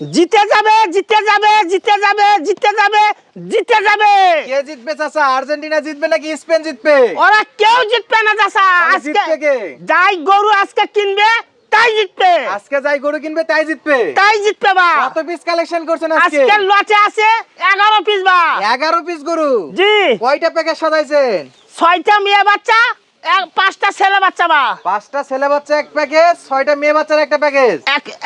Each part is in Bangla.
জিতে যাবে জিতে যাবে জিতে যাবে জিতে যাবে জিতে যাবে। কে জিতবে চাচা? আর্জেন্টিনা জিতবে নাকি স্পেন জিতবে? ওরা কেউ জিতবে না চাচা। তাহলে আজকে জিতবে কে? যাই গরু আজকে কিনবে তাই জিতবে। আজকে যাই গরু কিনবে তাই জিতবে। তাই জিতবে বা। কত পিস কালেকশন করছেন আজকে? আজকে লটে আছে 11 পিস বা। 11 পিস গরু। জি। কয়টা প্যাকেজ সাজাইছেন? 6টা মেয়ে বাচ্চা 5টা ছেলে বাচ্চা বা। 5টা ছেলে বাচ্চা এক প্যাকেজ, 6টা মেয়ে বাচ্চার একটা প্যাকেজ।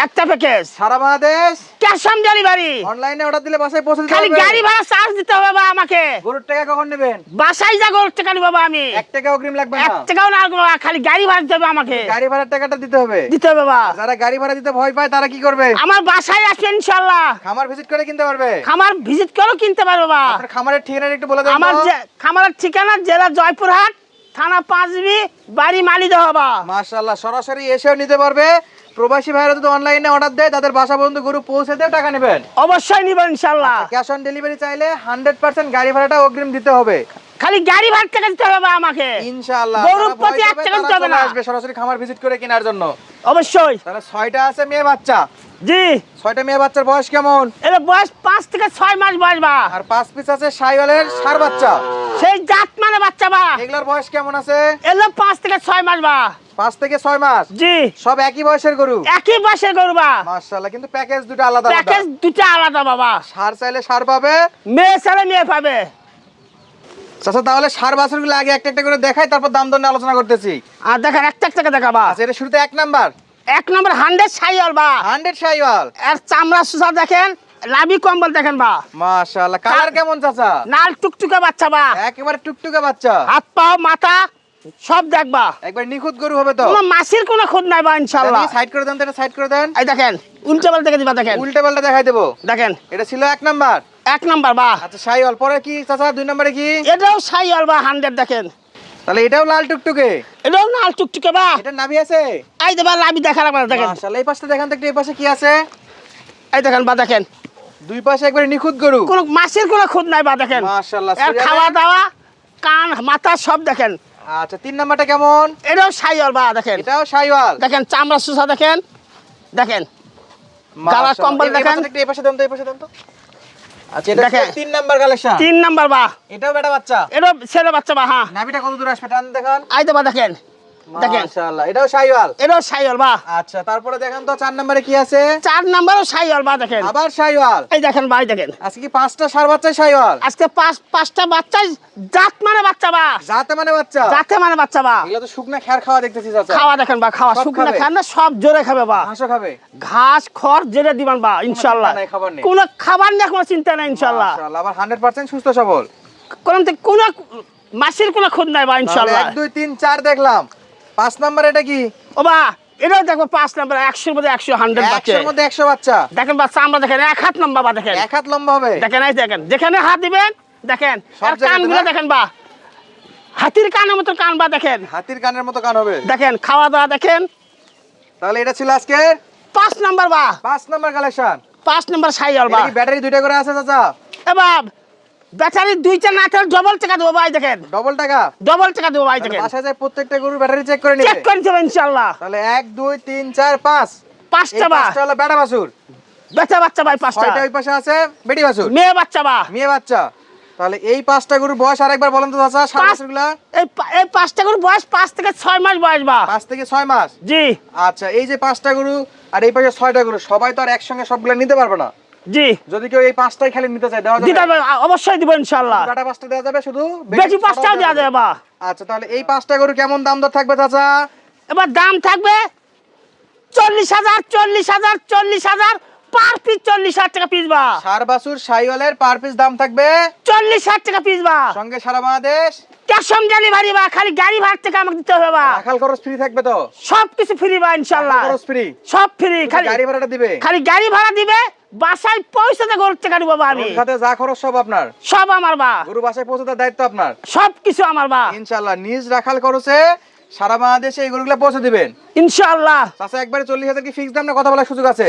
একটা প্যাকেজ সারা বাংলাদেশ ক্যাশ অন ডেলিভারি। অনলাইনে অর্ডার দিলে বাসায় পৌঁছে দিতে খালি হবে। গাড়ি ভাড়া চার্জ দিতে হবে বা আমাকে। গরুর টাকা কখন নেবেন? বাসায় যা গরুর টাকা নিব বা আমি। 1 টাকা অগ্রিম লাগবে না। 1 টাকাও না লাগবে বা, খালি গাড়ি ভাড়া দিতে হবে আমাকে। গাড়ি ভাড়ার টাকাটা দিতে হবে। দিতে হবে বা। যারা গাড়ি ভাড়া দিতে ভয় পায় তারা কি করবে? আমার বাসায় আসবে ইনশাআল্লাহ। খামার ভিজিট করে কিনতে পারবে। খামার ভিজিট করেও কিনতে পারবে বা। আপনার খামারের ঠিকানাটা একটু বলে দেন। আমার যে খামারের ঠিকানা জেলা জয়পুরহাট, থানা পাঁচবি, বাড়ি মালিদহ বা। মাশাআল্লাহ, সরাসরি এসেও নিতে পারবে। প্রবাসী ভাইরা যদি অনলাইনে অর্ডার দেয় তাদের বাসা পর্যন্ত গরু পৌঁছে দিয়ে টাকা নেবেন। অবশ্যই নিব ইনশাআল্লাহ। ক্যাশ অন ডেলিভারি চাইলে 100% গাড়ি ভাড়াটা অগ্রিম দিতে হবে। খালি গাড়ি ভাড়া টাকা দিতে হবে বা আমাকে। ইনশাআল্লাহ গরুর প্রতি 1 টাকা দিতে হবে না। আসবে সরাসরি খামার ভিজিট করে কেনার জন্য। অবশ্যই। তাহলে 6টা আছে মেয়ে বাচ্চা। জি। 6টা মেয়ে বাচ্চার বয়স কেমন? এর বয়স 5 থেকে 6 মাস বয়স বা। আর 5 পিস আছে শাইওয়ালের ষাঁড় বাচ্চা। সেই জাত মানে বাচ্চা বা। এগুলোর বয়স কেমন আছে? এলো 5 থেকে 6 মাস বা। 5 থেকে 6 মাস। জি। সব একই বয়সের গরু। একই বয়সের গরু বা। মাশাআল্লাহ, কিন্তু প্যাকেজ দুটো আলাদা আলাদা। প্যাকেজ দুটো আলাদা বাবা। ষাঁড় চাইলে ষাঁড় পাবে, মেয়ে ছেলে মেয়ে পাবে। আচ্ছা তাহলে ষাঁড় বাছুরগুলো আগে একটা একটা করে দেখাই, তারপর দাম দর নিয়ে আলোচনা করতেছি। আর দেখেন একটা একটা দেখাবা। আচ্ছা, এটা শুরুতে 1 নাম্বার 1 নম্বর 100 শাইওয়াল বা। 100 শাইওয়াল। এর চামড়া সুসা দেখেন, লাভি কম্বল দেখেন বা। মাশাআল্লাহ, কালার কেমন চাচা? নাল টুকটুকে বাচ্চা বা। একেবারে টুকটুকে বাচ্চা। হাত পা মাথা সব দেখবা। একবার নিখুঁত গরু হবে তো? কোনো মাসির কোনো খুদ নাই বা ইনশাআল্লাহ। সাইড করে দেন তো, এটা সাইড করে দেন। এই দেখেন উল্টা পাল্টা দেখে দিবা দেখেন। উল্টে পাল্টে দেখাই দেবো। দেখেন এটা ছিল 1 নাম্বার। 1 নম্বর বা। আচ্ছা শাইওয়াল। পরে কি চাচা 2 নম্বরে কি? এটাও শাইওয়াল বা 100 দেখেন। তাহলে এটাও লাল টুকটুকে। এটাও নাল টুকটুকে বা। এটা নাভি আছে? এই দেবা লাভি দেখা লাগবে দেখেন। মাশাআল্লাহ, এই পাশটা দেখেন তো একটু, এই পাশে কি আছে? এই দেখেন বা দেখেন। দুই পাশে একবারে নিখুঁত গরু। কোনো মাসির কোনো খুদ নাই বা দেখেন। মাশাআল্লাহ। এর খাওয়া দাওয়া কান মাথা সব দেখেন। আচ্ছা 3 নাম্বারটা কেমন? এটাও শাইওয়াল বা দেখেন। এটাও শাইওয়াল। দেখেন চামড়া সুসা দেখেন। দেখেন গালা মাশাআল্লাহ। কম্বল এই দেখেন। পাশে একটু, এই পাশে দেন তো, এই পাশে দেন তো। আচ্ছা এটা দেখেন। 3 নাম্বার কালেকশন। 3 নম্বর বা। এটাও বেটা বাচ্চা। এটাও ছেলে বাচ্চা বা। হ্যাঁ নাভিটা কত দূর আসবে টান দেখান। এই দেবা দেখেন। দেখেন মাশাআল্লাহ, এটাও শাইওয়াল। এটাও শাইওয়াল বা। আচ্ছা তারপরে দেখেন তো 4 নম্বরে কি আছে? 4 নম্বরও শাইওয়াল বা দেখেন। আবার শাইওয়াল। এই দেখেন ভাই দেখেন। আজকে কি 5টা ষাঁড় বাচ্চা শাইওয়াল? আজকে 5টা বাচ্চা জাত মানে বাচ্চা বা। জাতে মানে বাচ্চা। জাতে মানে বাচ্চা বা। এগুলো তো শুকনা খের খাওয়া দেখতেছি চাচা। খাওয়া দেখেন বা, খাওয়া সব শুকনো খাবে? খান না, সব জোরে খাবে বা। ঘাসও খাবে। ঘাস খড় জেরে দিবেন বা ইনশাআল্লাহ। চিন্তা নাই, খাবার নেই। কোনো খাবার নিয়ে কোনো চিন্তা নাই ইনশাআল্লাহ। মাশাআল্লাহ, আবার 100% সুস্থ সবল। কোনো মাসির কোনো খুদ নাই বা ইনশাআল্লাহ। 1 2 3 4 দেখলাম। 5 নাম্বার এটা কি? ও বা এটাও দেখো 5 নম্বর 100 মধ্যে 100 100 বাচ্চা 100 মধ্যে 100 বাচ্চা। দেখেন বাচ্চা আমরা দেখেন 1 হাত লম্বা বা দেখেন। 1 হাত লম্বা হবে। দেখেন এই দেখেন যেখানে হাত দিবেন দেখেন সব আর জায়গাতে কানগুলো না? দেখেন বা হাতির কানের মতো কান বা দেখেন। হাতির কানের মতো কান হবে। দেখেন খাওয়া দাওয়া দেখেন। তাহলে এটা ছিল আজকে 5 নম্বর বা। 5 নাম্বার কালেকশন। 5 নম্বর শাইওয়াল বা। এটা কি ব্যাটারি দুইটা করে আছে চাচা? এ বাপ ব্যাটারি দুইটা না থাকলে ডবল টাকা দেবো ভাই দেখেন। ডবল টাকা? ডবল টাকা দেবো ভাই তাহলে দেখেন। বাসায় যায় প্রত্যেকটা গরুর ব্যাটারি চেক করে নিবে। চেক করে দেবো ইনশাআল্লাহ। তাহলে 1 2 3 4 5 5টা বা। 5টা হলো বেটা বাছুর। বেটা বাচ্চা ভাই 5টা। 6টা ওই পাশে আছে বেটি বাছুর। মেয়ে বাচ্চা বা। মেয়ে বাচ্চা। তাহলে এই 5টা গরুর বয়স আরেকবার বলেন তো চাচা, ষাঁড় বাছুরগুলা? এই 5টা গরুর বয়স 5 থেকে 6 মাস বয়স বা। 5 থেকে 6 মাস। জি আচ্ছা, এই যে 5টা গরু আর এই পাশে 6টা গরু, সবাই তো আর একসঙ্গে সবগুলা নিতে পারবে না। জি যদি কেউ এই 5টাই খালি নিতে চায় দেওয়া দিতে যাবে? হবে, অবশ্যই দিব ইনশাআল্লাহ। বেটা 5টা দেওয়া যাবে, শুধু বেশি 5টাও দেওয়া যাবে বা। আচ্ছা তাহলে এই 5টা গরু কেমন দাম দর থাকবে চাচা? এবার দাম থাকবে 40,000 40,000 40,000 পার পিস 40,000 টাকা পিস বা। ষাঁড় বাছুর শাইওয়ালের পার পিস দাম থাকবে 40,000 টাকা পিস বা। সঙ্গে সারা বাংলাদেশ ক্যাশ অন ডেলিভারি বা। খালি গাড়ি ভাড়া থেকে আমাকে দিতে হবে বা। রাখাল খরচ ফ্রি থাকবে তো? সব কিছু ফ্রি বা ইনশাআল্লাহ। রাখাল খরচ ফ্রি, সব ফ্রি, খালি গাড়ি ভাড়াটা দিবে। খালি গাড়ি ভাড়া দিবে, বাসায় পৌঁছাতে গরুর টাকা দিব বা আমি। গরুর খাতে যা খরচ সব আপনার। সব আমার বা। গরু বাসায় পৌঁছে দেওয়ার দায়িত্ব আপনার। সব কিছু আমার বা ইনশাআল্লাহ নিজ রাখাল খরচে সারা বাংলাদেশে এই গরুগুলো পৌঁছে দিবেন ইনশাআল্লাহ। চাচা। একবারে 40,000 কি ফিক্স দাম না কথা বলার সুযোগ আছে?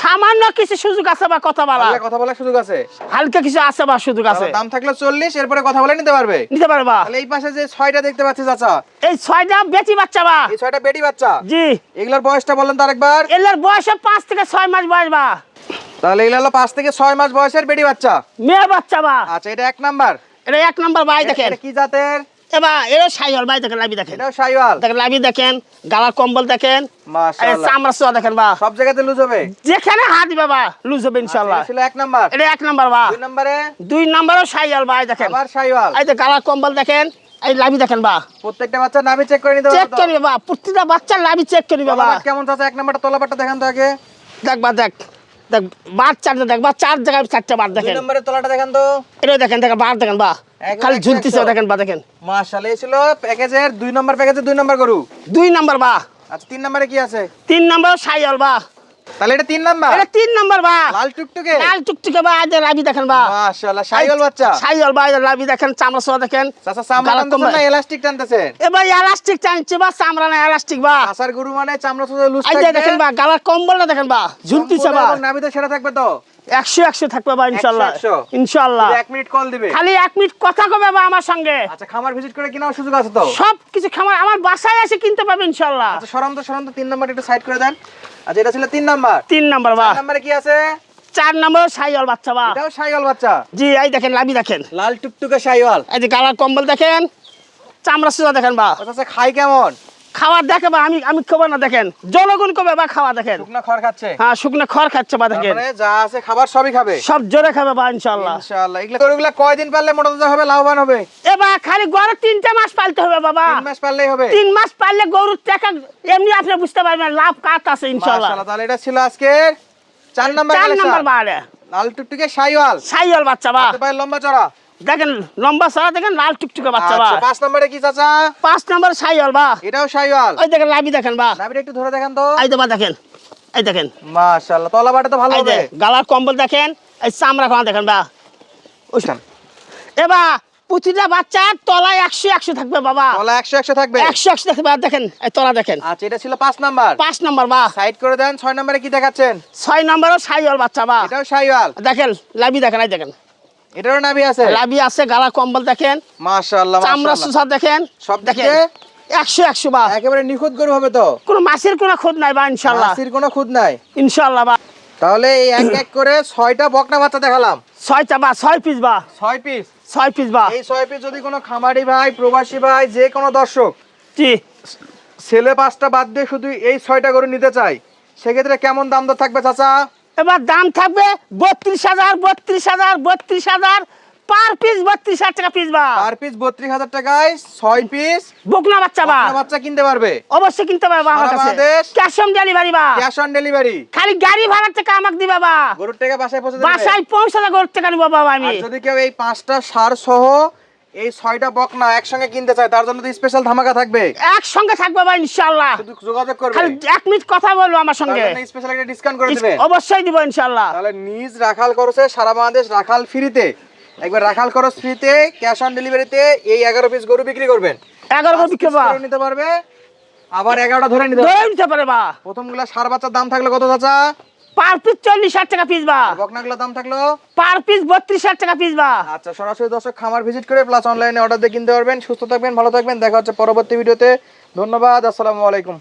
সামান্য কিছু সুযোগ আছে বা কথা বলা, তাহলে কথা বলার সুযোগ আছে। হালকা কিছু আছে বা সুযোগ আছে। তাহলে দাম থাকলে 40, এরপরে কথা বলে নিতে পারবে। নিতে পারবা। তাহলে এই পাশে যে 6টা দেখতে পাচ্ছি চাচা, এই 6টা বেটি বাচ্চা বা। এই 6টা বেটি বাচ্চা। জি এগুলোর বয়সটা বলেন তো আরেকবার। এর বয়স 5 থেকে 6 মাস বয়স বা। তাহলে এগুলো হলো 5 থেকে 6 মাস বয়সের বেডি বাচ্চা। মেয়ে বাচ্চা বা। আচ্ছা এটা 1 নাম্বার। এটা 1 নাম্বার ভাই দেখেন। এটা কি জাতের? এবার এরও শাইওয়াল ভাই দেখেন, লাভি দেখেন। এটাও শাইওয়াল। দেখেন লাভি দেখেন, গালার কম্বল দেখেন, মাশাআল্লাহ। চামড়া সোয়া দেখেন বা। সব জায়গাতে লুজ হবে? যেখানে হাত দিবে বা লুজ হবে ইনশাআল্লাহ। এটা ছিল 1 নাম্বার। এটা 1 নাম্বার বা। 2 নাম্বারে? 2 নাম্বারও শাইওয়াল ভাই দেখেন। আবার শাইওয়াল। এই যে গালার কম্বল দেখেন, এই লাভি দেখেন বা। প্রত্যেকটা বাচ্চা নাভি চেক করে নিতে হবে চেক তো? করে নিবে বা, প্রতিটা বাচ্চার লাভি চেক করে নিবে বা। তলাবাট কেমন আছে? 1 নাম্বারটা তলাবাটটা দেখান তো আগে। দেখ বা, দেখ দেখ বার চারটা, দেখ বা 4 জায়গায় 4টা বার 2 দেখেন। নাম্বারের তলাটা দেখান তো। এটা দেখেন, দেখেন বার দেখেন বা, একদম খালি 100 ঝুলতিছে দেখেন বা, দেখেন মাশাআল্লাহ। এই ছিল প্যাকেজের 2 নাম্বার, প্যাকেজের 2 নাম্বার গরু। 2 নাম্বার বা। আচ্ছা 3 নাম্বারে কি আছে? 3 নাম্বার শাইওয়াল বা। তাহলে এটা 3 নাম্বার। এটা 3 নাম্বার বা। লাল টুকটুকে? লাল টুকটুকে বা, এই যে লাভি দেখেন বা। মাশাআল্লাহ শাইওয়াল বাচ্চা। শাইওয়াল বা, এই যে লাভি দেখেন, চামড়া সোয়া দেখেন। চাচা চামড়া গালার টানতেছেন কম্বল। না এলাস্টিক টানতেছেন? এবার এলাস্টিক টানছে বা, চামড়া না এলাস্টিক বা। আসার গরু মানে চামড়া সুদা লুজ এই যে থাকবে। দেখেন বা, গালার কম্বলটা দেখেন বা, ঝুলতিছে বা। এবং নাভিতে সেটা থাকবে তো? 100 থাকবে বা ইনশাআল্লাহ। 100 ইনশাআল্লাহ। 1 মিনিট কল দিবে। খালি 1 মিনিট কথা কবে বা আমার সঙ্গে। আচ্ছা খামার ভিজিট করে কেনার সুযোগ আছে তো? সব কিছু খামার আমার বাসায় এসে কিনতে পারবে ইনশাআল্লাহ। আচ্ছা সরম তো 3 নাম্বার একটু সাইড করে দেন। আচ্ছা এটা ছিল 3 নাম্বার। 3 নাম্বার বা। 4 নাম্বারে কি আছে? 4 নাম্বার শাইওয়াল বাচ্চা বা। এটাও শাইওয়াল বাচ্চা। জি এই দেখেন লাভি দেখেন, লাল টুকটুকে শাইওয়াল। এই যে গালার কম্বল দেখেন, চামড়া সোজা দেখেন বা। আচ্ছা খাই কেমন? খাবার দেখে বা, আমি খাবার না দেখেন, জনগণ কবে বা খাওয়া দেখেন। শুকনা খড় খাচ্ছে? হ্যাঁ শুকনো খড় খাচ্ছে বা দেখেন। মানে যা আছে খাবার সবই খাবে সব জোরে খাবে বা ইনশাআল্লাহ। ইনশাআল্লাহ। এগুলা গরুগুলা কয়দিন পারলে মোটা তাজা হবে, লাভবান হবে? এবার খালি গরু 3টা মাস পালতে হবে বাবা। 3 মাস পারলেই হবে? 3 মাস পাললে গরুর টাকা এমনি আপনি বুঝতে পারবেন লাভ কাট আছে ইনশাআল্লাহ। মাশাআল্লাহ। তাহলে এটা ছিল আজকের 4 নাম্বার 4 নাম্বার কালেকশন। বাড়ে লাল টুকটুকে শাইওয়াল। শাইওয়াল বাচ্চা বা। হাতে পায়ে লম্বা চড়া। দেখেন লম্বা সারা দেখেন, লাল টুকটুকে বাচ্চা বা। আচ্ছা 5 নাম্বারে কি চাচা? 5 নাম্বার শাইওয়াল বা। এটাও শাইওয়াল। ওই দেখেন লাভি দেখেন বা। নাভিটা একটু ধরে দেখেন তো। এই তো বা দেখেন, এই দেখেন, মাশাআল্লাহ। তলাবাটা তো ভালো এই যে হবে। গালার কম্বল দেখেন, এই চামড়া খাওয়া দেখেন বা। ওইখান এবার প্রতিটা বাচ্চার তলায় 100 থাকবে বাবা। তলা 100 থাকবে। 100 থাকবে আর দেখেন এই তলা দেখেন। আচ্ছা এটা ছিল 5 নাম্বার। 5 নাম্বার বা। সাইড করে দেন। 6 নাম্বারে কি দেখাচ্ছেন? 6 নাম্বারও শাইওয়াল বাচ্চা বা। এটাও শাইওয়াল। দেখেন লাভি দেখেন, এই দেখেন এটারও নাভি আছে? লাভি আছে, গালার কম্বল দেখেন, মাশাআল্লাহ চামড়া মাশাআল্লাহ। সুসা দেখেন, সব দেখেন দিকে 100 বা। একেবারে নিখুঁত গরু হবে তো? কোনো মাছের কোনো খুদ নাই বা ইনশাআল্লাহ। মাছির কোনো খুদ নাই। ইনশাআল্লাহ বা। তাহলে এই এক এক করে 6টা বকনা বাচ্চা দেখালাম। 6টা বা, 6 পিস বা, 6 পিস। 6 পিস বা। এই 6 পিস যদি কোনো খামারি ভাই, প্রবাসী ভাই, যে কোনো দর্শক জি ছেলে 5টা বাদ দিয়ে শুধু এই 6টা গরু নিতে চাই, সেক্ষেত্রে কেমন দাম দর থাকবে চাচা? এবার দাম থাকবে 32,000 পার পিস, 32,000 টাকা পিস বা। পার পিস 32,000 টাকায় 6 পিস বকনা বাচ্চা বা। বকনা বাচ্চা কিনতে পারবে। অবশ্যই কিনতে পারবা আমার সারা কাছে। বাংলাদেশ ক্যাশ অন ডেলিভারি বা। Cash on delivery. খালি গাড়ি ভাড়া টাকা আমাকে দিবা বা। গরুর টাকা বাসায় পৌঁছে দেবে। বাসায় পৌঁছাতে গরুর টাকা নিব বাবা আমি। আর যদি কেউ এই 5টা সার সহ এই 6টা বকনা একসঙ্গে কিনতে চায়, তার জন্য তো স্পেশাল ধামাকা থাকবে। একসঙ্গে থাকবে বা ইনশাআল্লাহ। শুধু যোগাযোগ করবে। খালি 1 মিনিট কথা বলবো আমার তার সঙ্গে, জন্য স্পেশাল একটা ডিসকাউন্ট করে দিবেন। অবশ্যই দিব ইনশাআল্লাহ। তাহলে নিজ রাখাল খরচে সারা বাংলাদেশ রাখাল ফ্রিতে, একবার রাখাল খরচ ফ্রিতে, ক্যাশ অন ডেলিভারিতে এই 11 পিস গরু বিক্রি করবেন। 11 গরু বিক্রি বা। নিতে পারবে, আবার 11টা ধরে নিতে পারবে। ধরে নিতে পারে বা। প্রথমগুলা সার বাচ্চার দাম থাকলো কত চাচা? পার পিস 40,000 টাকা পিস বা। বকনাগুলোর দাম থাকলো পার পিস 32,000 টাকা পিস বা। আচ্ছা সরাসরি দর্শক খামার ভিজিট করে প্লাস অনলাইনে অর্ডার দিয়ে কিনতে পারবেন। সুস্থ থাকবেন, ভালো থাকবেন, দেখা হচ্ছে পরবর্তী ভিডিওতে। ধন্যবাদ, আসসালামু আলাইকুম।